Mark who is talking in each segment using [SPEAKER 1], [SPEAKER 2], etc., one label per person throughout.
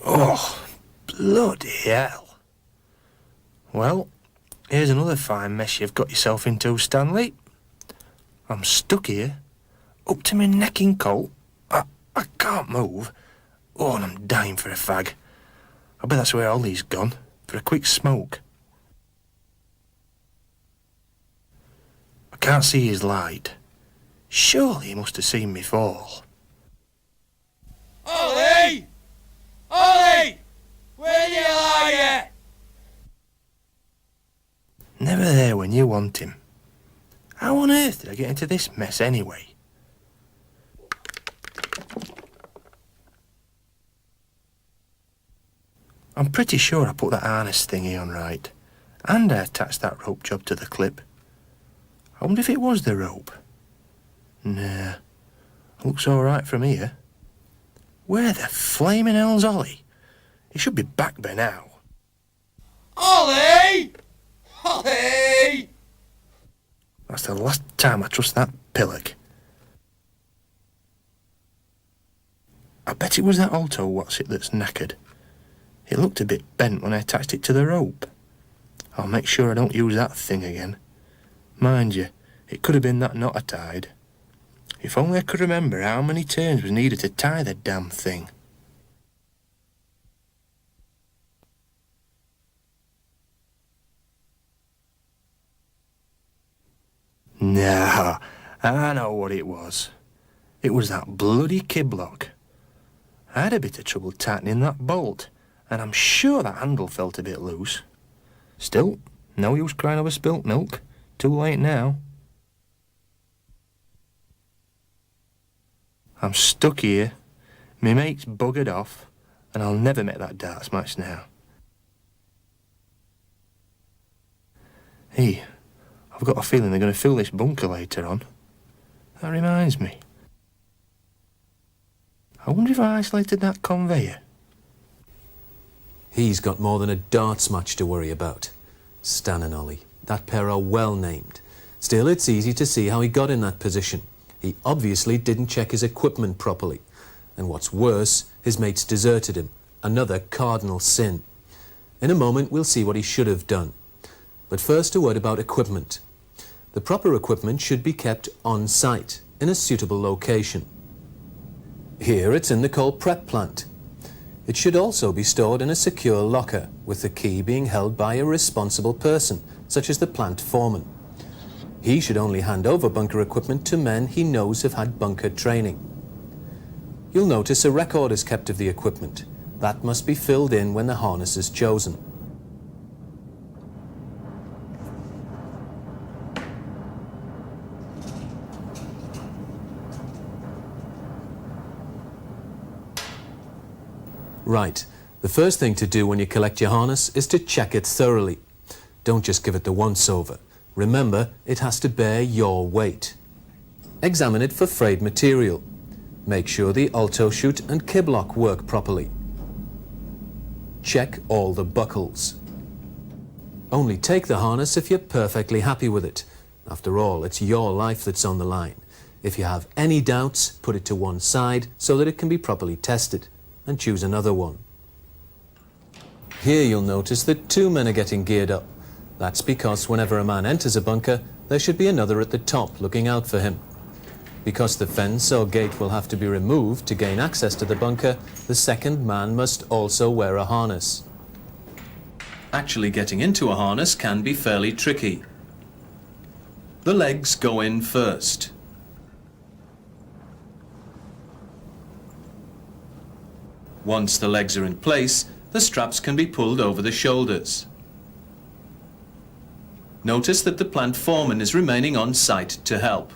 [SPEAKER 1] Oh, bloody hell. Well, here's another fine mess you've got yourself into, Stanley. I'm stuck here, up to my neck in coal. I can't move. Oh, and I'm dying for a fag. I bet that's where Ollie's gone, for a quick smoke. I can't see his light. Surely he must have seen me fall.
[SPEAKER 2] Ollie! Ollie! Where the hell are you?
[SPEAKER 1] Never there when you want him. How on earth did I get into this mess anyway? I'm pretty sure I put that harness thingy on right, and I attached that rope job to the clip. I wonder if it was the rope. Nah, looks all right from here. Where the flaming hell's Ollie? He should be back by now.
[SPEAKER 2] Ollie! Ollie!
[SPEAKER 1] That's the last time I trust that pillock. I bet it was that alto what's-it that's knackered. It looked a bit bent when I attached it to the rope. I'll make sure I don't use that thing again. Mind you, it could have been that knot I tied. If only I could remember how many turns was needed to tie the damn thing. Nah, I know what it was. It was that bloody kiblock. I had a bit of trouble tightening that bolt, and I'm sure that handle felt a bit loose. Still, no use crying over spilt milk. Too late now. I'm stuck here. My mate's buggered off, and I'll never make that darts match now. Hey, I've got a feeling they're going to fill this bunker later on. That reminds me. I wonder if I isolated that conveyor.
[SPEAKER 3] He's got more than a darts match to worry about. Stan and Ollie, that pair are well named. Still, it's easy to see how he got in that position. He obviously didn't check his equipment properly. And what's worse, his mates deserted him. Another cardinal sin. In a moment, we'll see what he should have done. But first, a word about equipment. The proper equipment should be kept on site, in a suitable location. Here, it's in the coal prep plant. It should also be stored in a secure locker, with the key being held by a responsible person, such as the plant foreman. He should only hand over bunker equipment to men he knows have had bunker training. You'll notice a record is kept of the equipment. That must be filled in when the harness is chosen. Right, the first thing to do when you collect your harness is to check it thoroughly. Don't just give it the once-over. Remember, it has to bear your weight. Examine it for frayed material. Make sure the alto chute and kiblock work properly. Check all the buckles. Only take the harness if you're perfectly happy with it. After all, it's your life that's on the line. If you have any doubts, put it to one side so that it can be properly tested, and choose another one. Here you'll notice that two men are getting geared up. That's because whenever a man enters a bunker, there should be another at the top looking out for him. Because the fence or gate will have to be removed to gain access to the bunker, the second man must also wear a harness. Actually getting into a harness can be fairly tricky. The legs go in first. Once the legs are in place, the straps can be pulled over the shoulders. Notice that the plant foreman is remaining on site to help.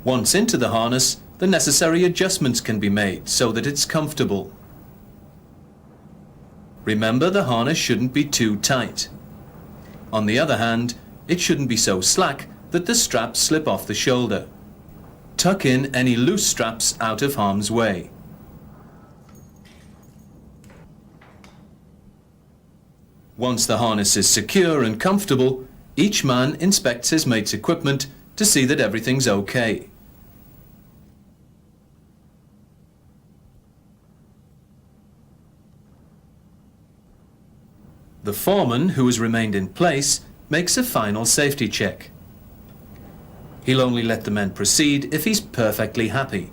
[SPEAKER 3] Once into the harness, the necessary adjustments can be made so that it's comfortable. Remember, the harness shouldn't be too tight. On the other hand, it shouldn't be so slack that the straps slip off the shoulder. Tuck in any loose straps out of harm's way. Once the harness is secure and comfortable, each man inspects his mate's equipment to see that everything's okay. The foreman, who has remained in place, makes a final safety check. He'll only let the men proceed if he's perfectly happy.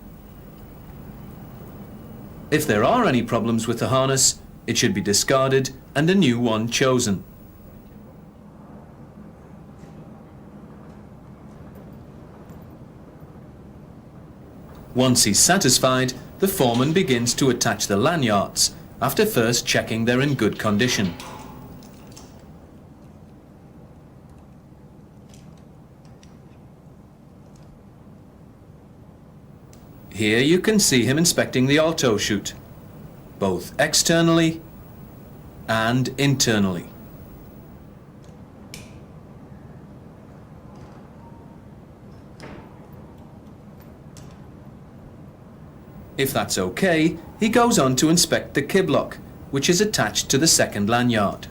[SPEAKER 3] If there are any problems with the harness, it should be discarded and a new one chosen. Once he's satisfied, the foreman begins to attach the lanyards, after first checking they're in good condition. Here you can see him inspecting the alto chute, both externally and internally. If that's okay, he goes on to inspect the kiblock, which is attached to the second lanyard.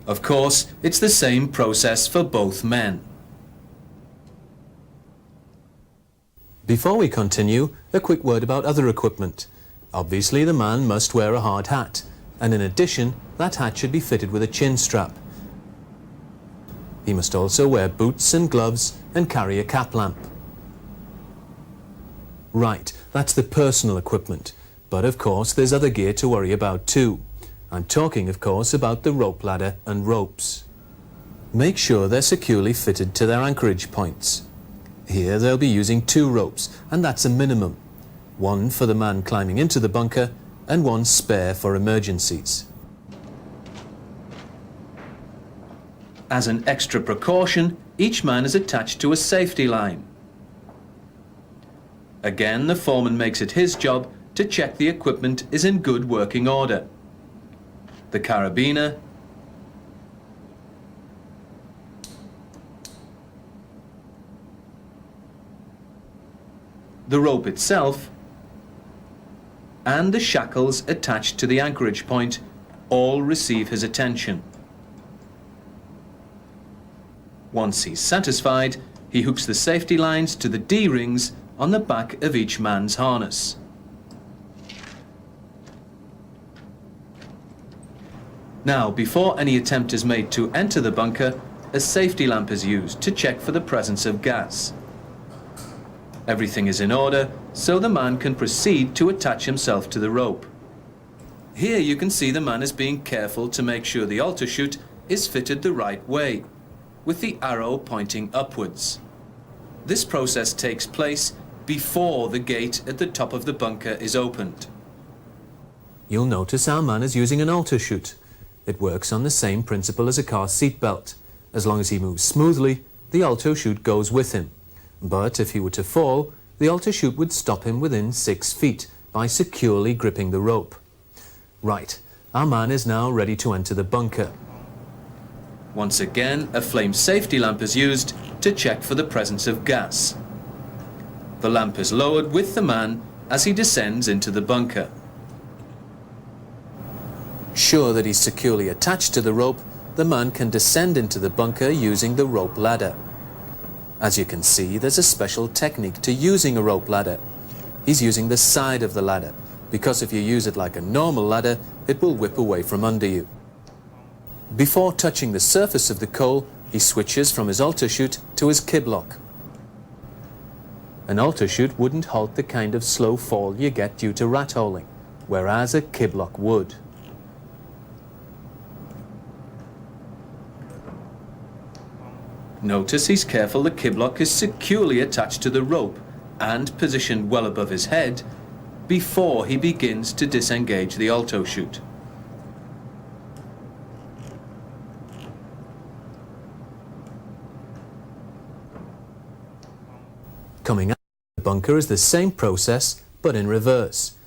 [SPEAKER 3] Of course, it's the same process for both men. Before we continue, a quick word about other equipment. Obviously, the man must wear a hard hat, and in addition, that hat should be fitted with a chin strap. He must also wear boots and gloves and carry a cap lamp. Right, that's the personal equipment, but of course there's other gear to worry about too. I'm talking, of course, about the rope ladder and ropes. Make sure they're securely fitted to their anchorage points. Here they'll be using 2 ropes, and that's a minimum. One for the man climbing into the bunker, and one spare for emergencies. As an extra precaution, each man is attached to a safety line. Again, the foreman makes it his job to check the equipment is in good working order. The carabiner, the rope itself, and the shackles attached to the anchorage point all receive his attention. Once he's satisfied, he hooks the safety lines to the D-rings on the back of each man's harness. Now, before any attempt is made to enter the bunker, a safety lamp is used to check for the presence of gas. Everything is in order, so the man can proceed to attach himself to the rope. Here you can see the man is being careful to make sure the alto chute is fitted the right way, with the arrow pointing upwards. This process takes place before the gate at the top of the bunker is opened. You'll notice our man is using an alto chute. It works on the same principle as a car seat belt. As long as he moves smoothly, the alto chute goes with him. But if he were to fall, the alto chute would stop him within 6 feet by securely gripping the rope. Right, our man is now ready to enter the bunker. Once again, a flame safety lamp is used to check for the presence of gas. The lamp is lowered with the man as he descends into the bunker. Sure that he's securely attached to the rope, the man can descend into the bunker using the rope ladder. As you can see, there's a special technique to using a rope ladder. He's using the side of the ladder, because if you use it like a normal ladder, it will whip away from under you. Before touching the surface of the coal, he switches from his alto chute to his kiblock. An alto chute wouldn't halt the kind of slow fall you get due to rat holing, whereas a kiblock would. Notice he's careful the kiblock is securely attached to the rope and positioned well above his head before he begins to disengage the alto chute. Coming out of the bunker is the same process, but in reverse.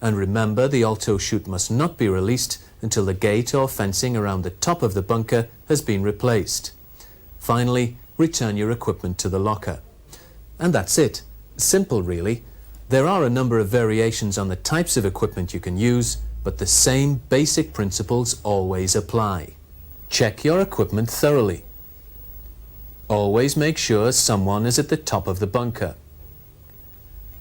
[SPEAKER 3] And remember, the alto chute must not be released until the gate or fencing around the top of the bunker has been replaced. Finally, return your equipment to the locker. And that's it. Simple, really. There are a number of variations on the types of equipment you can use, but the same basic principles always apply. Check your equipment thoroughly. Always make sure someone is at the top of the bunker.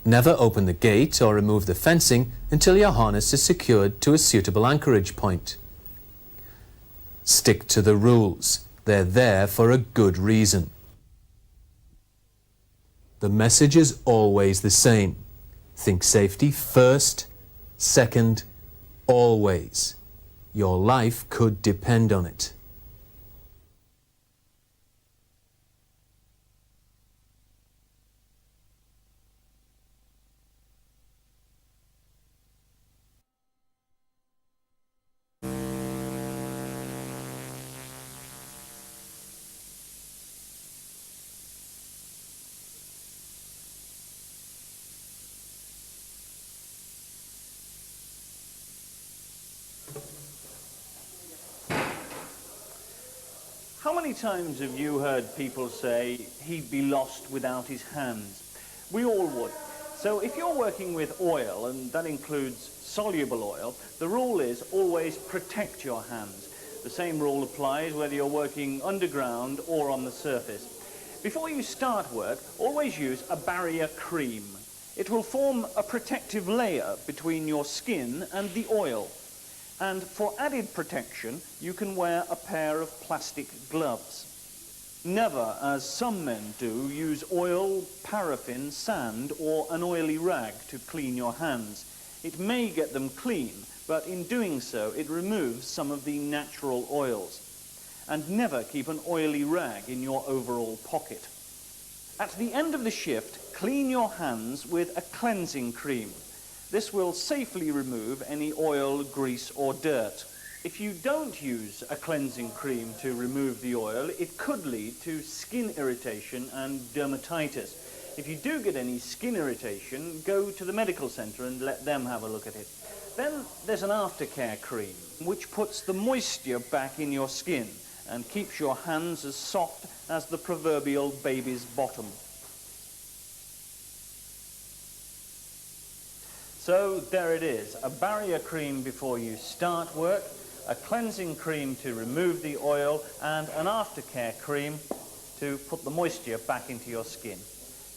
[SPEAKER 3] Never open the gate or remove the fencing until your harness is secured to a suitable anchorage point. Stick to the rules. They're there for a good reason. The message is always the same. Think safety first, second, always. Your life could depend on it.
[SPEAKER 4] How many times have you heard people say he'd be lost without his hands? We all would. So if you're working with oil, and that includes soluble oil, the rule is always protect your hands. The same rule applies whether you're working underground or on the surface. Before you start work, always use a barrier cream. It will form a protective layer between your skin and the oil. And for added protection, you can wear a pair of plastic gloves. Never, as some men do, use oil, paraffin, sand, or an oily rag to clean your hands. It may get them clean, but in doing so, it removes some of the natural oils. And never keep an oily rag in your overall pocket. At the end of the shift, clean your hands with a cleansing cream. This will safely remove any oil, grease or dirt. If you don't use a cleansing cream to remove the oil, it could lead to skin irritation and dermatitis. If you do get any skin irritation, go to the medical centre and let them have a look at it. Then there's an aftercare cream, which puts the moisture back in your skin and keeps your hands as soft as the proverbial baby's bottom. So there it is, a barrier cream before you start work, a cleansing cream to remove the oil, and an aftercare cream to put the moisture back into your skin.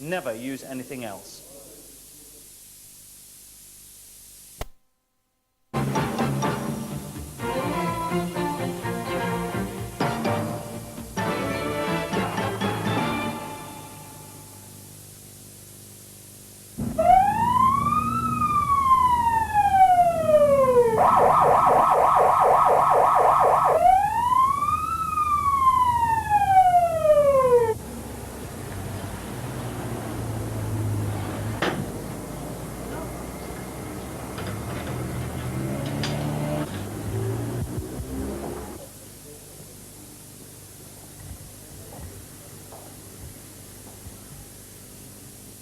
[SPEAKER 4] Never use anything else.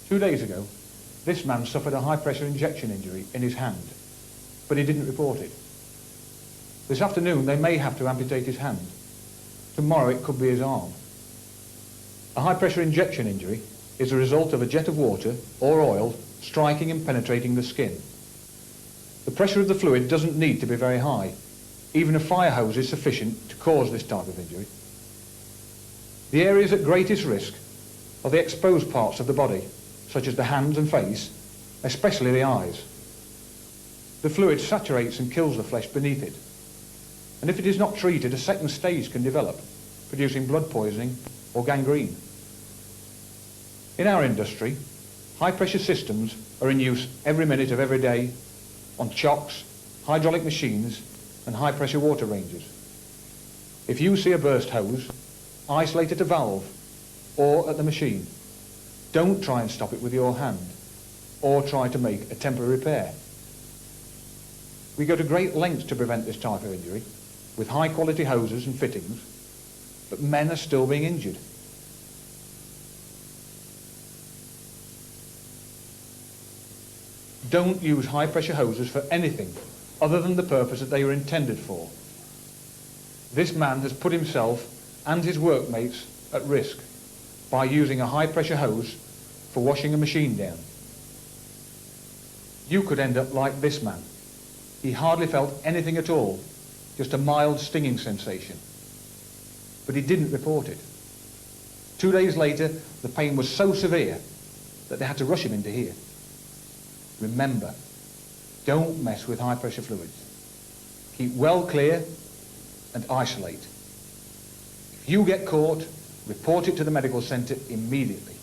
[SPEAKER 5] 2 days ago, this man suffered a high-pressure injection injury in his hand, but he didn't report it. This afternoon, they may have to amputate his hand. Tomorrow, it could be his arm. A high-pressure injection injury is a result of a jet of water or oil striking and penetrating the skin. The pressure of the fluid doesn't need to be very high. Even a fire hose is sufficient to cause this type of injury. The areas at greatest risk are the exposed parts of the body, such as the hands and face, especially the eyes. The fluid saturates and kills the flesh beneath it. And if it is not treated, a second stage can develop, producing blood poisoning or gangrene. In our industry, high-pressure systems are in use every minute of every day on chocks, hydraulic machines and high-pressure water ranges. If you see a burst hose, isolate at a valve or at the machine. Don't try and stop it with your hand or try to make a temporary repair. We go to great lengths to prevent this type of injury with high-quality hoses and fittings, but men are still being injured. don't use high-pressure hoses for anything other than the purpose that they were intended for. This man has put himself and his workmates at risk by using a high-pressure hose for washing a machine down. You could end up like this man. He hardly felt anything at all, just a mild stinging sensation. But he didn't report it. 2 days later, the pain was so severe that they had to rush him into here. Remember, don't mess with high-pressure fluids. Keep well clear and isolate. If you get caught, report it to the medical centre immediately.